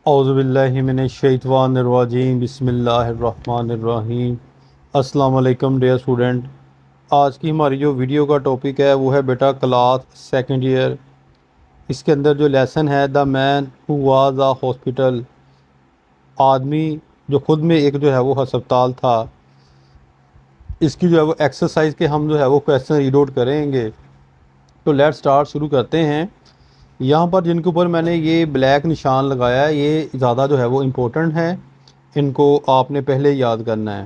औज़ुबिल्लाहिमिनश्शैतानिर्रजीम बिस्मिल्लाहिर्रहमानिर्रहीम। अस्सलाम वालेकुम डियर स्टूडेंट। आज की हमारी जो वीडियो का टॉपिक है वो है बेटा क्लास सेकंड ईयर। इसके अंदर जो लेसन है the man who was a hospital, आदमी जो खुद में एक जो है वो अस्पताल था। इसकी जो है वो एक्सरसाइज के हम जो है वो क्वेश्चन रीड आउट करेंगे। तो लेट्स स्टार्ट, शुरू करते हैं। यहाँ पर जिनके ऊपर मैंने ये ब्लैक निशान लगाया है ये ज़्यादा जो है वो इम्पोर्टेंट है, इनको आपने पहले याद करना है।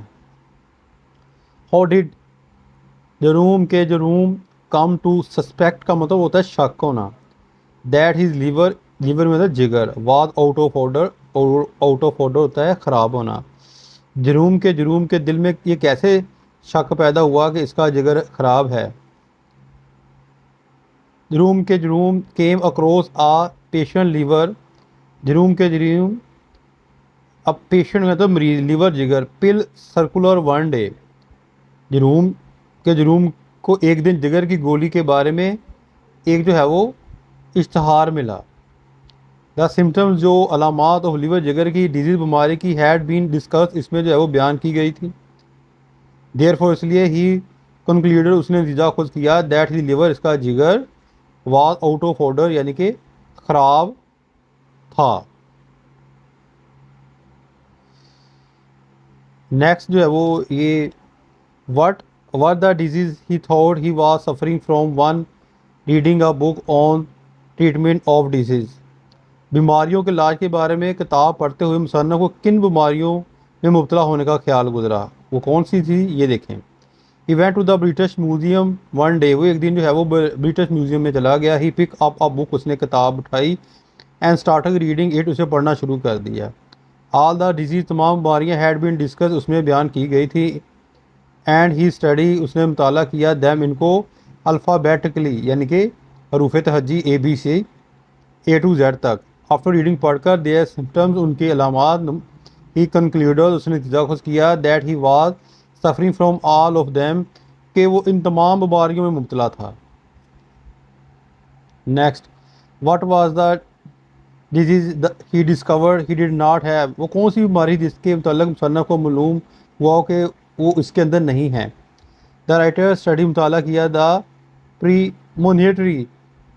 How did Jerome come to suspect का मतलब होता है शक होना। दैट हिज लीवर, लीवर में होता है जिगर। वाज आउट ऑफ ऑर्डर, और आउट ऑफ ऑर्डर होता है ख़राब होना। जरूम के दिल में ये कैसे शक पैदा हुआ कि इसका जिगर ख़राब है। जरूम केम अक्रॉस आ पेशेंट लीवर। जरूम अब पेशेंट में तो मरीज, लीवर जिगर। पिल सर्कुलर वन डे। जरूम को एक दिन जिगर की गोली के बारे में एक जो है वो इश्तहार मिला। द सिम्टम्स, जो अलामात ऑफ लीवर जिगर की डिजीज़ बीमारी की हैड बीन डिस्कस, इसमें जो है वो बयान की गई थी। देयरफॉर, इसलिए ही कंक्लूडेड, उसने नतीजा खुद किया, दैट ही लीवर, इसका जिगर, वाज आउट ऑफ ऑर्डर यानी कि ख़राब था। नेक्स्ट जो है वो ये what were the disease he thought he was suffering from one reading a book on treatment of disease. बीमारियों के इलाज के बारे में किताब पढ़ते हुए मुसन्नफ़ को किन बीमारियों में मुब्तला होने का ख्याल गुजरा, वो कौन सी थी ये देखें। He went to the British museum one day, वो एक दिन जो है वो ब्रिटिश म्यूजियम में चला गया। ही पिक अप अ बुक, उसने किताब उठाई। एंड स्टार्टेड रीडिंग इट, उसे पढ़ना शुरू कर दिया। ऑल द डिजीज़, तमाम बीमारियाँ, हैड बीन डिस्कस, उसमें बयान की गई थी। एंड ही स्टडी, उसने मुताला किया, दैम, इनको, अल्फ़ाबेटिकली यानी कि हरूफ तहज्जी ए बी से ए टू जेड तक। आफ्टर रीडिंग, पढ़कर, देयर सिम्टम्स, उनके अलामात। ही कंक्लूडेड, उसने नतीजा खुद किया, that he was suffering from all of them, कि वो इन तमाम बीमारियों में मुब्तला था। Next, what was the disease he discovered he did not have, वो कौन सी बीमारी जिसके मतलब मुसन्नफ़ को मालूम हुआ कि वो इसके अंदर नहीं है। द राइटर स्टडी, मुताला किया, द प्रीमोनिटरी,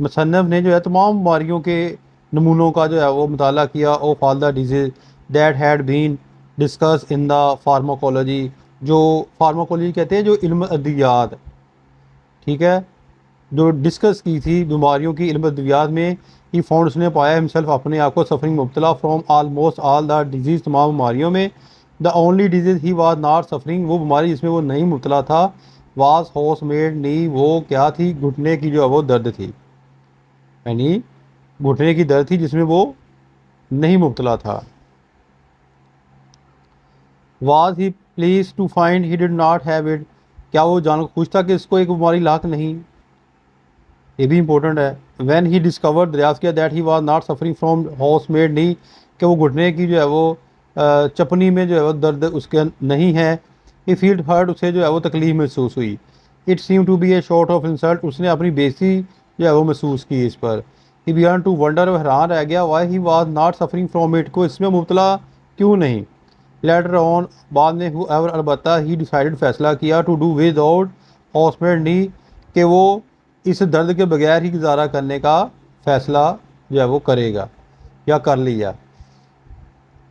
मुसन्नफ़ ने जो है तमाम बीमारियों के नमूनों का जो है वो मुताला किया। Of all the diseases that had been discussed in the pharmacology, जो फार्माकोलॉजी कहते हैं जो इल्म अद्वियात, ठीक है, जो डिस्कस की थी बीमारियों की इल्म अद्वियात में। ही फाउंड, उसने पाया, हिमसेल्फ, अपने आप को, सफरिंग, मुब्तला, from almost all the disease, तमाम बीमारियों में। The only disease he was not suffering, वो बीमारी जिसमें वो नहीं मुब्तला था, वाज हॉर्स मेड नी, वो क्या थी, घुटने की जो है वो दर्द थी, यानी घुटने की दर्द थी जिसमें वो नहीं मुब्तला था। Was he pleased to find he did not have it, क्या वो जान खुश था कि इसको एक बीमारी लाक नहीं, ये भी इंपॉर्टेंट है। व्हेन ही डिस्कवर, दरियाफ्त किया, that he was not suffering from house made knee, कि वो घुटने की जो है वो चपनी में जो है वो दर्द उसके नहीं है। ही फील्ड हर्ट, उसे जो है वो तकलीफ महसूस हुई। It seem to be a short of insult, उसने अपनी बेइज्जती जो है वो महसूस की इस पर। ही बिगन टू वंडर, वो हैरान रह गया, why he was not suffering from it, को इसमें मुब्तला क्यों नहीं। लेटर ऑन, बाद में, हुएवर, अलबत्ता, ही डिसाइडेड, फैसला किया, टू डू विदाउट हॉस्पिटल नी, कि वो इस दर्द के बगैर ही गुजारा करने का फ़ैसला जो है वो करेगा या कर लिया।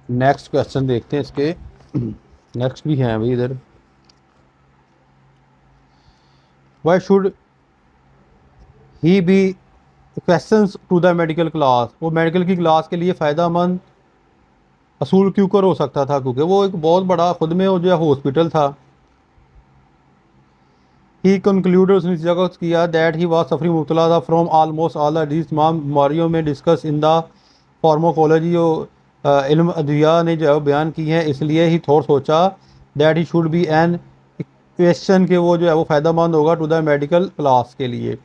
नेक्स्ट क्वेश्चन देखते हैं इसके। नेक्स्ट भी हैं अभी इधर। Why should he be questions to the medical class, वो मेडिकल की क्लास के लिए फ़ायदा मंद असूल क्यों कर हो सकता था, क्योंकि वो एक बहुत बड़ा खुद में वो जो है हॉस्पिटल था। ही कंक्लूडेड, उसने इस जगह किया, दैट ही वाज सफरिंग, मुब्तला था, from almost all the disease, तमाम बीमारियों में, डिस्कस इन द फार्माकोलॉजी, जो इल्म अद्विया ने जो है बयान की है। इसलिए ही थोड़ा सोचा, that he should be an question, के वो जो है वो फ़ायदेमंद होगा टू द मेडिकल क्लास के लिए।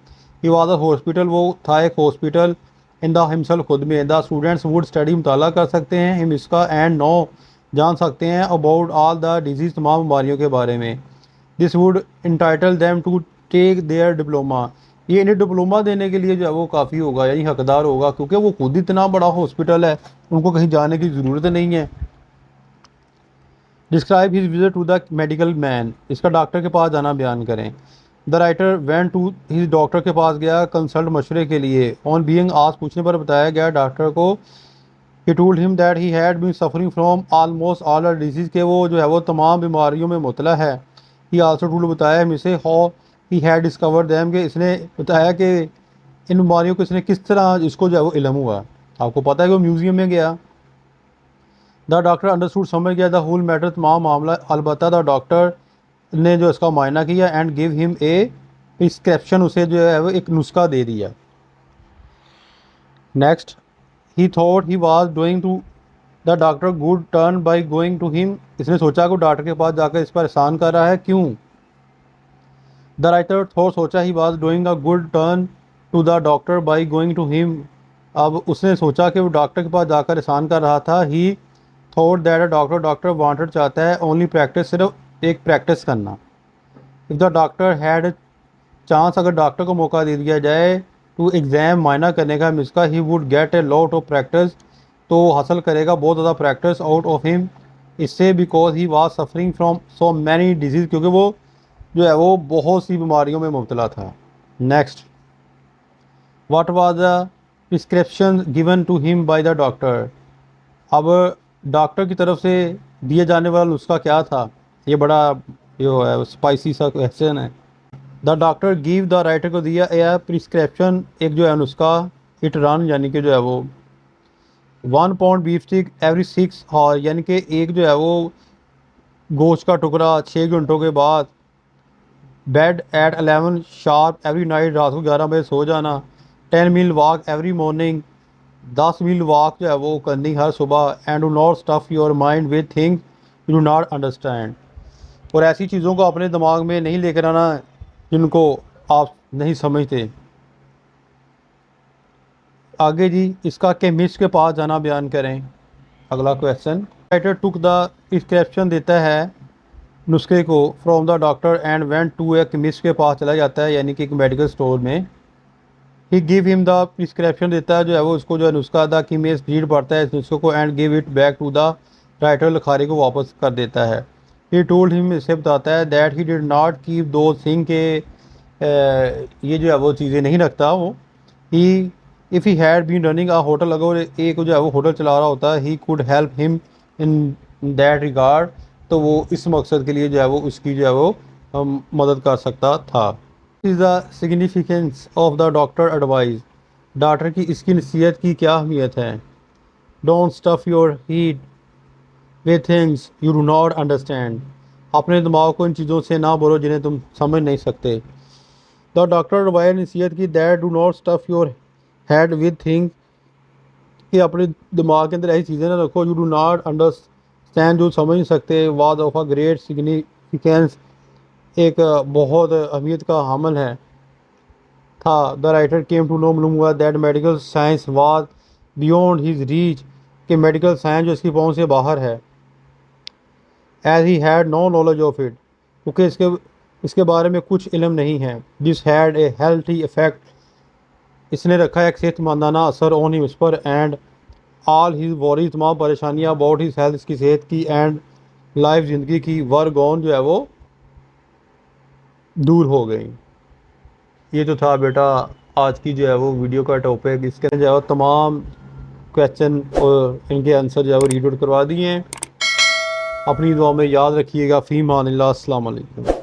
ही वाज अ हॉस्पिटल, वो था एक हॉस्पिटल। इन द हिमसेल्फ, खुद में। द स्टूडेंट्स वुड स्टडी, मुताला कर सकते हैं, हिम, इसका, एंड नो, जान सकते हैं, अबाउट ऑल द डिजीज़, तमाम बीमारियों के बारे में। This would entitle them to take their diploma, ये इन्हें डिप्लोमा देने के लिए जो है वो काफ़ी होगा, यानी हकदार होगा, क्योंकि वो खुद इतना बड़ा हॉस्पिटल है, उनको कहीं जाने की ज़रूरत नहीं है। Describe his visit to the medical man, इसका डॉक्टर के पास जाना बयान करें। The writer went to his doctor के पास गया कंसल्ट मशवरे के लिए। ऑन बीइंग आस्क्ड, पूछने पर बताया गया डॉक्टर को, he told him that he had been suffering from almost all the diseases, के वो जो है वो तमाम बीमारियों में मुबतला है। ही आल्सो टोल्ड, बताया मिसे how he had discovered them, के इसने बताया कि इन बीमारियों को इसने किस तरह इसको जो है वो इल्म हुआ। आपको पता है कि वो म्यूज़ियम में गया। द डॉक्टर अंडरस्टूड, समझ गया द होल मैटर, तमाम मामला। अलबत्ता द डॉक्टर ने जो इसका मायना किया and give him a prescription, उसे जो है वो एक नुस्खा दे दिया। Next, he thought he was doing to the doctor good turn by going to him, इसने सोचा कि डॉक्टर के पास जाकर इस पर एहसान कर रहा है, क्यों। द राइटर थॉट, सोचा he was doing a good turn to the doctor by going to him, अब उसने सोचा कि वो डॉक्टर के पास जाकर एहसान कर रहा था। ही thought that a doctor, doctor wanted, चाहता है, ओनली प्रैक्टिस, सिर्फ एक प्रैक्टिस करना। If the doctor had chance, अगर डॉक्टर को मौका दे दिया जाए टू एग्ज़ाम, मायना करने का मिसका, he would get a lot of practice, तो हासिल करेगा बहुत ज़्यादा प्रैक्टिस आउट ऑफ हिम, इससे, because he was suffering from so many disease, क्योंकि वो जो है वो बहुत सी बीमारियों में मुब्तला था। Next, what was the prescription given to him by the doctor, अब डॉक्टर की तरफ से दिए जाने वाला नुस्खा क्या था। ये बड़ा जो है स्पाइसी सा क्वेश्चन है। The doctor give, the writer को दिया ए प्रिस्क्रिप्शन, एक जो है नुस्खा, इट रन, यानी कि जो है वो 1 pound beef stick every 6 hour, यानी कि एक जो है वो गोश्त का टुकड़ा 6 घंटों के बाद। Bed at 11 sharp every night, रात को 11 बजे सो जाना। 10 मील वॉक एवरी मॉर्निंग, 10 मील वॉक जो है वो करनी हर सुबह। And do not stuff your mind with things you do not understand, और ऐसी चीज़ों को अपने दिमाग में नहीं लेकर आना जिनको आप नहीं समझते। आगे जी, इसका केमिस्ट के पास जाना बयान करें। अगला question, writer took the prescription, देता है नुस्खे को, from the doctor and went to a chemist, के पास चला जाता है, यानी कि एक मेडिकल स्टोर में। ही गिव हिम द प्रिस्क्रिप्शन, देता है जो है वो उसको जो है नुस्खा, द केमिस्ट रीड पढ़ता है इस नुस्खे को and give it back to the writer, लिखारी को वापस कर देता है। ही टोल्ड हिम, इसे बताता है, that he did not keep two thing, के ये जो है वो चीज़ें नहीं रखता वो। He if he had been running a hotel, अगर एक जो है वो होटल चला रहा होता, he could help him in that regard, तो वो इस मकसद के लिए जो है वो उसकी जो है वो मदद कर सकता था। Is the significance of the doctor advice, doctor की इसकी नसीहत की क्या अहमियत है। Don't stuff your head with things you do not understand, अपने दिमाग को इन चीज़ों से ना बोलो जिन्हें तुम समझ नहीं सकते। द डॉक्टर एडवाइस, नसीहत की, that do not stuff your head with things, कि अपने दिमाग के अंदर ऐसी चीज़ें ना रखो, यू डू नॉट अंडरस्टैंड, जो समझ नहीं सकते। Was of a great significance, एक बहुत अहमियत का हामल है था। The writer came to know, मालूम हुआ, that medical science was beyond his reach, कि मेडिकल साइंस जो इसकी पहुंच से बाहर है। As he had no knowledge of it, क्योंकि इसके बारे में कुछ इल्म नहीं है। This had a healthy effect, इसने रखा है एक सेहतमंदाना असर ऑन हिम, इस पर। एंड ऑल हिज वॉरीज, तमाम परेशानियाँ, अबाउट हिज हेल्थ, इसकी सेहत की, एंड लाइफ, ज़िंदगी की, वर गॉन, जो है वो दूर हो गई। ये तो था बेटा आज की जो है वो वीडियो का टॉपिक। इसके जो है वो तमाम क्वेश्चन और इनके आंसर जो है वो रीड आउट करवा दिए हैं। अपनी दुआ में याद रखिएगा। फ़ी मान अल्लाह, अस्सलाम वालेकुम।